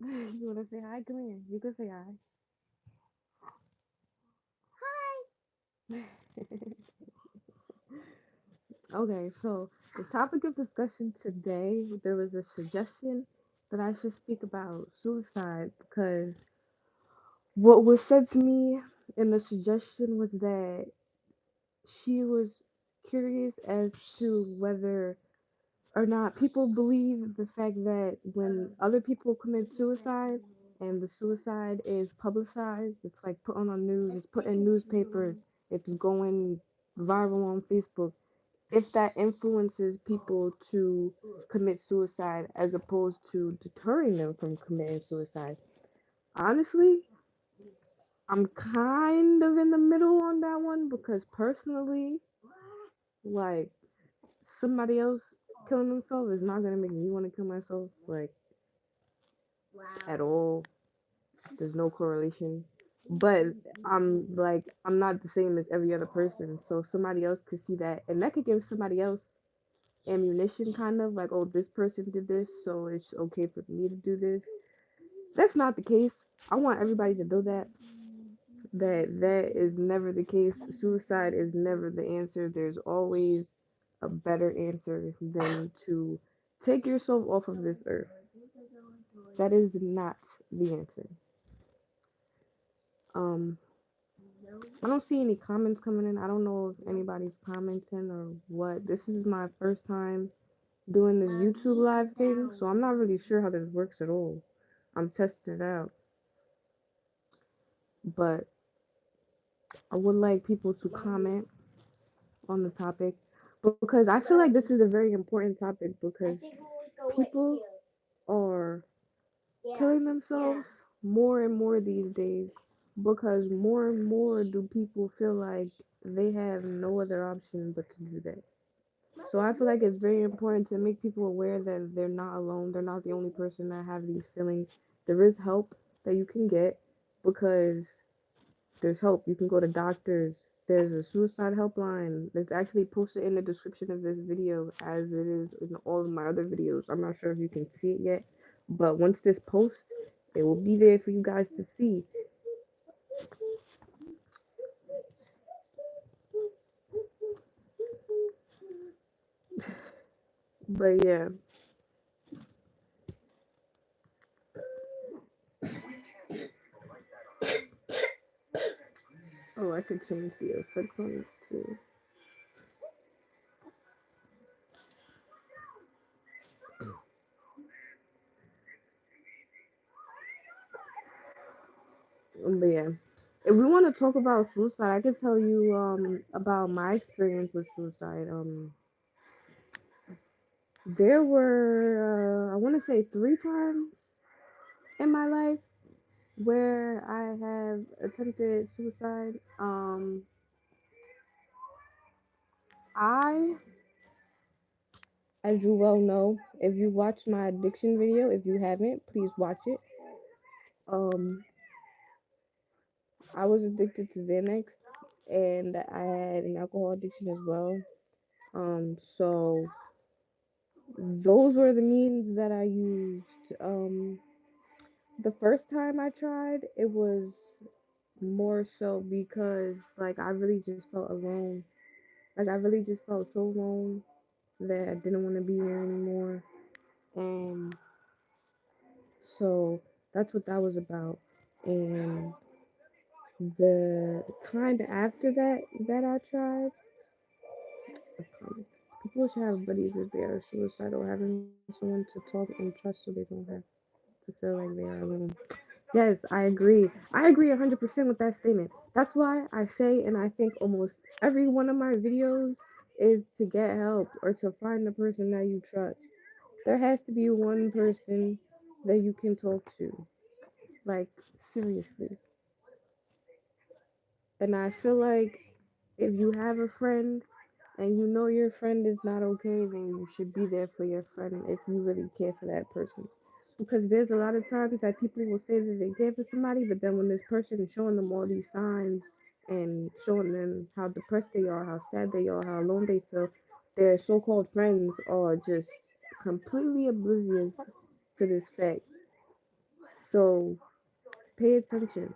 You wanna say hi? Come here. You can say hi. Okay, so the topic of discussion today, there was a suggestion that I should speak about suicide because what was said to me in the suggestion was that she was curious as to whether or not people believe the fact that when other people commit suicide and the suicide is publicized, it's like put on the news, it's put in newspapers, it's going viral on Facebook, if that influences people to commit suicide as opposed to deterring them from committing suicide. Honestly, I'm kind of in the middle on that one because personally, like somebody else killing themselves is not gonna make me want to kill myself, like at all. There's no correlation. But I'm not the same as every other person, so somebody else could see that, and that could give somebody else ammunition, kind of like, oh, this person did this, so it's okay for me to do this. That's not the case. I want everybody to know that is never the case. Suicide is never the answer. There's always a better answer than to take yourself off of this earth. That is not the answer. Um, I don't see any comments coming in. I don't know if anybody's commenting or what. This is my first time doing this YouTube live thing, so I'm not really sure how this works at all. I'm testing it out, but I would like people to comment on the topic because I feel like this is a very important topic because people are killing themselves more and more these days because more and more do people feel like they have no other option but to do that. So I feel like it's very important to make people aware that they're not alone. They're not the only person that have these feelings. There is help that you can get because there's help. You can go to doctors. There's a suicide helpline. It's actually posted in the description of this video as it is in all of my other videos. I'm not sure if you can see it yet, but once this posts, it will be there for you guys to see. But yeah. Oh, I could change the effects on this too. But yeah. If we want to talk about suicide, I can tell you about my experience with suicide. There were I want to say 3 times in my life where I have attempted suicide. I, as you well know, if you watched my addiction video, if you haven't, please watch it. Um, I was addicted to Xanax, and I had an alcohol addiction as well. So those were the means that I used. The first time I tried, it was more so because like I really just felt alone. Like I really just felt so alone that I didn't want to be here anymore. And so that's what that was about. And the time after that I tried, people should have buddies if they are suicidal, having someone to talk and trust so they don't have to feel like they are alone. Yes, I agree. I agree 100% with that statement. That's why I say, and I think almost every one of my videos is to get help or to find the person that you trust. There has to be one person that you can talk to. Like, seriously. And I feel like if you have a friend and you know your friend is not okay, then you should be there for your friend if you really care for that person. Because there's a lot of times that people will say that they care for somebody, but then when this person is showing them all these signs and showing them how depressed they are, how sad they are, how alone they feel, their so called friends are just completely oblivious to this fact. So pay attention.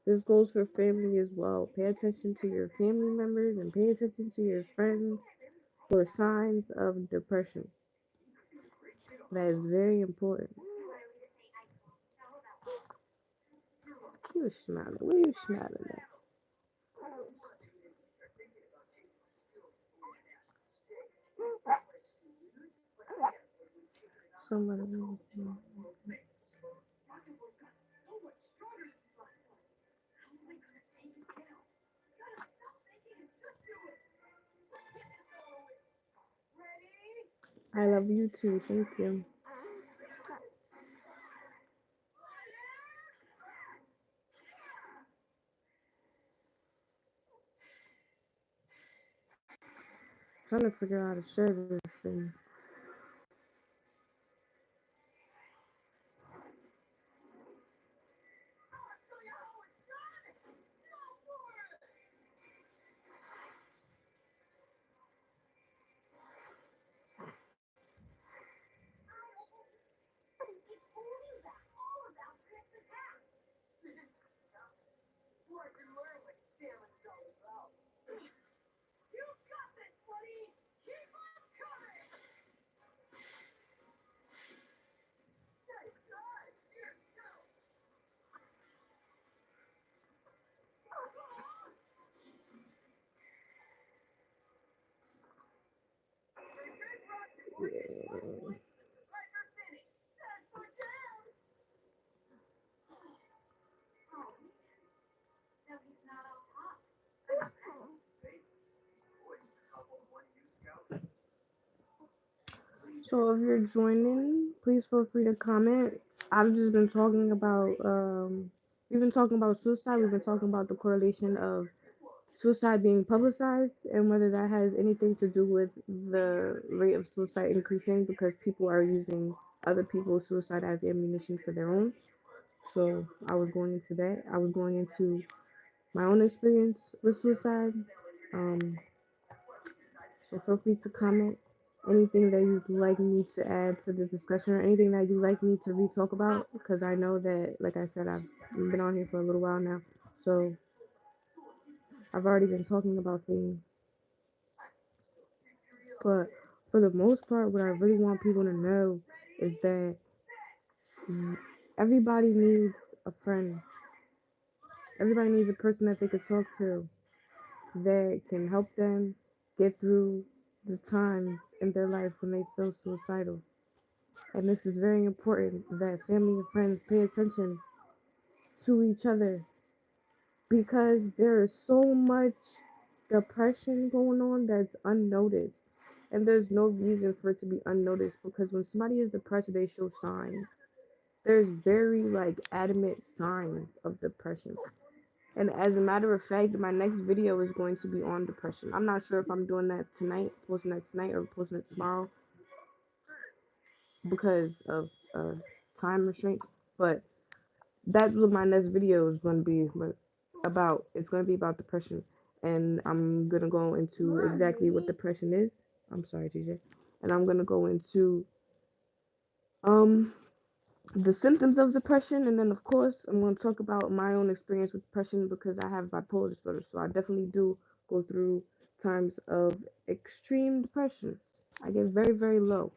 This goes for family as well. Pay attention to your family members and pay attention to your friends for signs of depression. That is very important. You smiling. What are you smiling at? Somebody. I love you too. Thank you. Trying to figure out how to share this thing. So if you're joining, please feel free to comment. I've just been talking about we've been talking about suicide. We've been talking about the correlation of suicide being publicized and whether that has anything to do with the rate of suicide increasing because people are using other people's suicide as ammunition for their own. So I was going into that. I was going into my own experience with suicide. Um, so feel free to comment anything that you'd like me to add to the discussion or anything that you'd like me to re-talk about because I know that, like I said, I've been on here for a little while now. So I've already been talking about things. But for the most part, what I really want people to know is that everybody needs a friend. Everybody needs a person that they could talk to that can help them get through the times in their life when they feel suicidal. And this is very important that family and friends pay attention to each other because there is so much depression going on that's unnoticed. And there's no reason for it to be unnoticed because when somebody is depressed, they show signs. There's very like adamant signs of depression. And as a matter of fact, my next video is going to be on depression. I'm not sure if I'm doing that tonight, posting that tonight, or posting it tomorrow because of time restraints. But that's what my next video is going to be about. It's going to be about depression, and I'm gonna go into exactly what depression is. I'm sorry, TJ, and I'm gonna go into um the symptoms of depression, and then of course I'm going to talk about my own experience with depression because I have bipolar disorder, so I definitely do go through times of extreme depression. I get very, very low.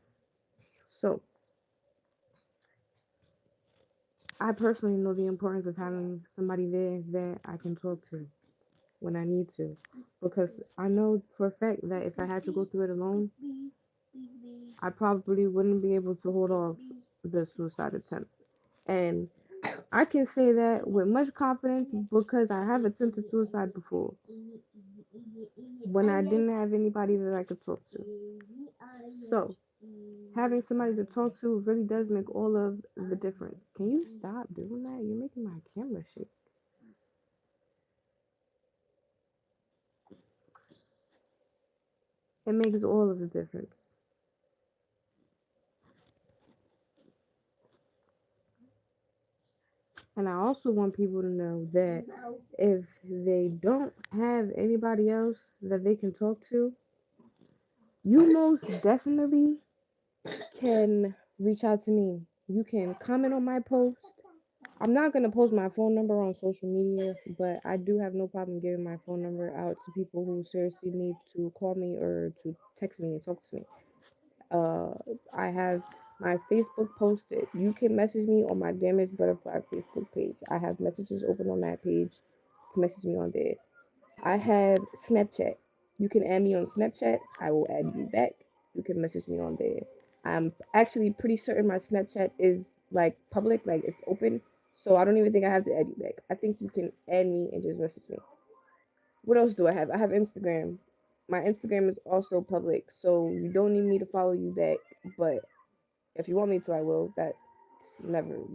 So I personally know the importance of having somebody there that I can talk to when I need to, because I know for a fact that if I had to go through it alone, I probably wouldn't be able to hold off the suicide attempt. And I can say that with much confidence because I have attempted suicide before when I didn't have anybody that I could talk to. So, having somebody to talk to really does make all of the difference. Can you stop doing that? You're making my camera shake. It makes all of the difference. And I also want people to know that if they don't have anybody else that they can talk to, you most definitely can reach out to me. You can comment on my post. I'm not gonna post my phone number on social media, but I do have no problem giving my phone number out to people who seriously need to call me or to text me and talk to me. Uh, I have my Facebook posted. You can message me on my Damaged Butterfly Facebook page. I have messages open on that page. You can message me on there. I have Snapchat. You can add me on Snapchat. I will add you back. You can message me on there. I'm actually pretty certain my Snapchat is like public, like it's open. So I don't even think I have to add you back. I think you can add me and just message me. What else do I have? I have Instagram. My Instagram is also public, so you don't need me to follow you back. But if you want me to, I will. That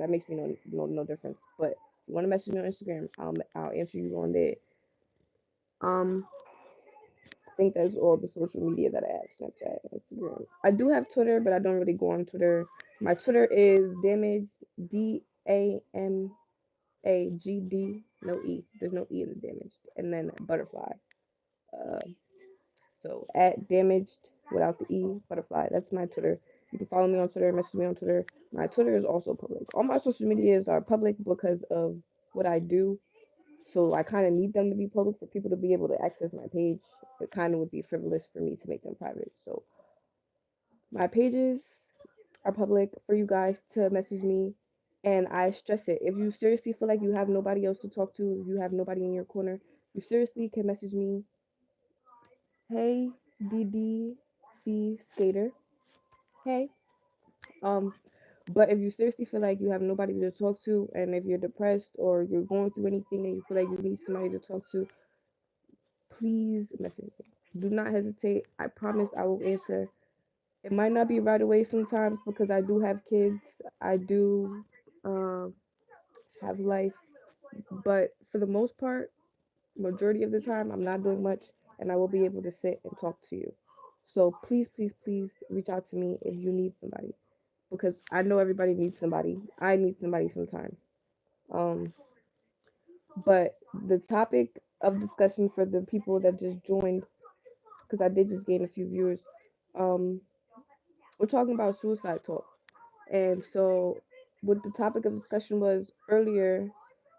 makes me no difference. But if you want to message me on Instagram, I'll answer you on there. Um, I think that's all the social media that I have: Snapchat, Instagram. I do have Twitter, but I don't really go on Twitter. My Twitter is damaged DAMAGD, no E. There's no E in the damaged, and then butterfly. Uh, so at damaged without the E butterfly. That's my Twitter. You can follow me on Twitter, message me on Twitter. My Twitter is also public. All my social medias are public because of what I do. So I kind of need them to be public for people to be able to access my page. It kind of would be frivolous for me to make them private. So my pages are public for you guys to message me. And I stress it. If you seriously feel like you have nobody else to talk to, if you have nobody in your corner, you seriously can message me. Hey, DDC Skater. Hey. Um, but if you seriously feel like you have nobody to talk to, and if you're depressed or you're going through anything and you feel like you need somebody to talk to, please message me. Do not hesitate. I promise I will answer. It might not be right away sometimes because I do have kids. I do um, have life, but for the most part, majority of the time, I'm not doing much, and I will be able to sit and talk to you. So please, please, please reach out to me if you need somebody because I know everybody needs somebody. I need somebody sometimes. Um, but the topic of discussion for the people that just joined, because I did just gain a few viewers, um, we're talking about suicide talk. And so, what the topic of discussion was earlier,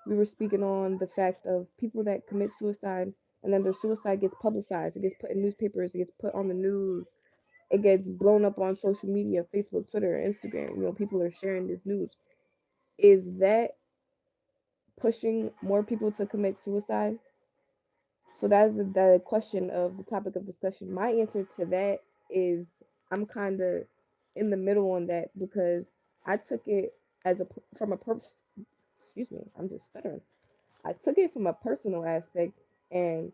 we were speaking on the fact of people that commit suicide and then their suicide gets publicized. It gets put in newspapers, it gets put on the news, it gets blown up on social media, Facebook, Twitter, Instagram. People are sharing this news. Is that pushing more people to commit suicide? So that's the question of the topic of discussion. My answer to that is I'm kind of in the middle on that because I took it as a from a excuse me, I'm just stuttering. I took it from a personal aspect, and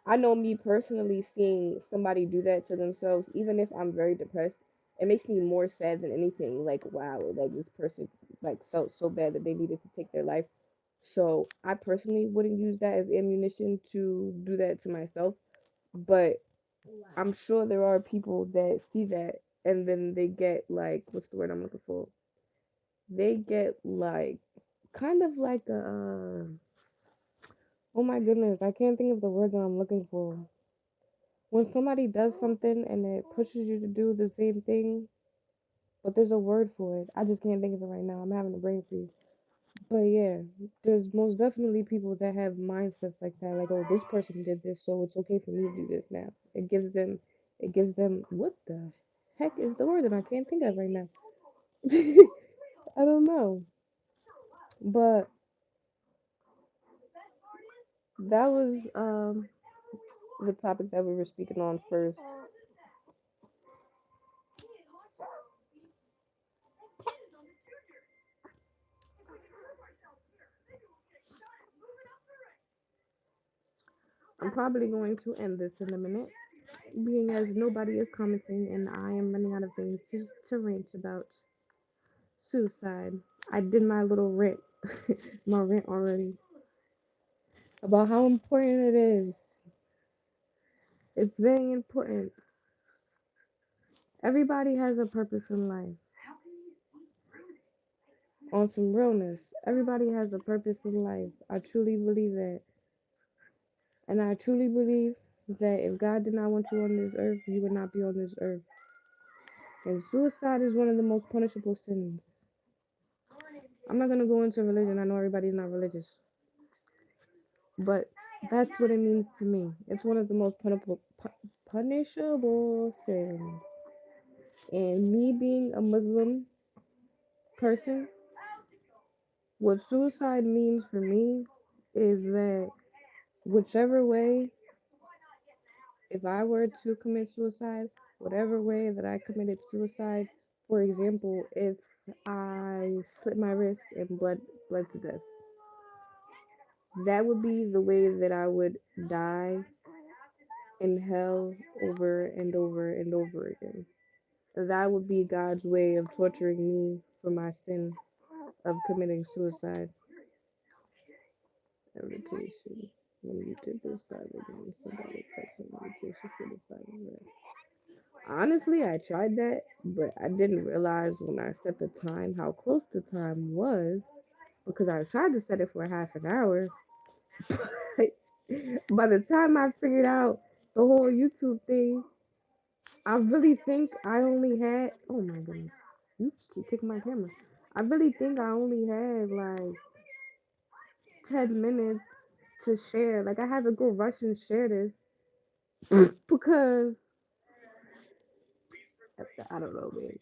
I know me personally seeing somebody do that to themselves, even if I'm very depressed, it makes me more sad than anything. Like wow, like this person like felt so bad that they needed to take their life. So I personally wouldn't use that as ammunition to do that to myself, but I'm sure there are people that see that and then they get like what's the word I'm looking for? They get like kind of like a oh my goodness, I can't think of the word that I'm looking for. When somebody does something and it pushes you to do the same thing, but there's a word for it. I just can't think of it right now. I'm having a brain freeze. But yeah, there's most definitely people that have mindsets like that. Like, oh, this person did this, so it's okay for me to do this now. It gives them, what the heck is the word that I can't think of right now? I don't know. But that was the topic that we were speaking on first. I'm probably going to end this in a minute, being as nobody is commenting and I am running out of things to rant about suicide. I did my little rant, my rant already about how important it is. It's very important. Everybody has a purpose in life. On some realness, everybody has a purpose in life. I truly believe that. And I truly believe that if God did not want you on this earth, you would not be on this earth. And suicide is one of the most punishable sins. I'm not gonna go into religion. I know everybody's not religious, but that's what it means to me. It's one of the most punishable sins. And me being a Muslim person, what suicide means for me is that whichever way, if I were to commit suicide, whatever way that I committed suicide, for example, if I slit my wrist and bled to death, that would be the way that I would die in hell over and over and over again. That would be God's way of torturing me for my sin of committing suicide. Meditation. When you take this dive again, symbolic text and meditation for the final rest. Honestly, I tried that, but I didn't realize when I set the time how close the time was because I tried to set it for half an hour. By the time I figured out the whole YouTube thing, I really think I only had. Oh my goodness. You keep kicking my camera. I really think I only had like 10 minutes to share. Like, I had to go rush and share this because I don't know, man.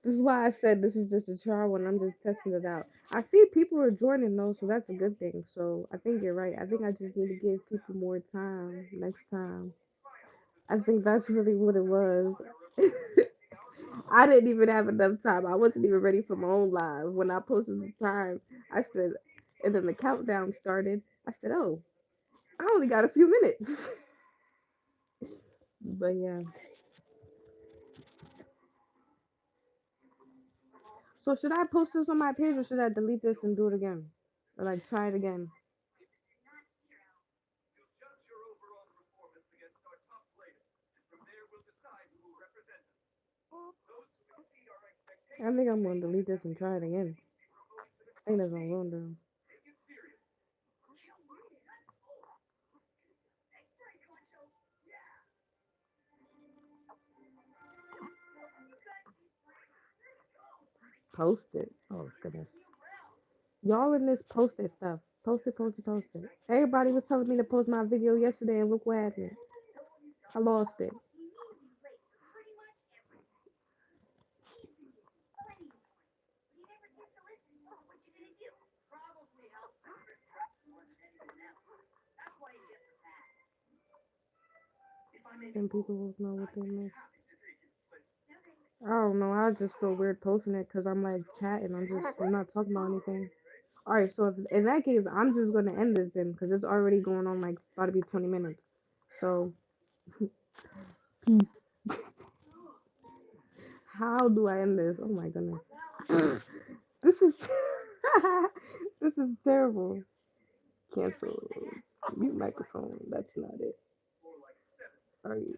This is why I said this is just a trial one. I'm just testing it out. I see people are joining though, so that's a good thing. So I think you're right. I think I just need to give people more time next time. I think that's really what it was. I didn't even have enough time. I wasn't even ready for my own live. When I posted the time, I said, and then the countdown started. I said, oh, I only got a few minutes. But yeah. So should I post this on my page or should I delete this and do it again? Or like try it again? I think I'm gonna delete this and try it again. I think that's what I'm gonna do. Post it. Oh goodness. Y'all in this post it stuff. Post it, post it, post it. Everybody was telling me to post my video yesterday and look what happened. I lost it. And people will know what they missed. I don't know. I just feel weird posting it because I'm like chatting. I'm not talking about anything. All right. So if, in that case, I'm just gonna end this then because it's already going on like about to be 20 minutes. So how do I end this? Oh my goodness. This is this is terrible. Cancel. Mute microphone. That's not it. Are you?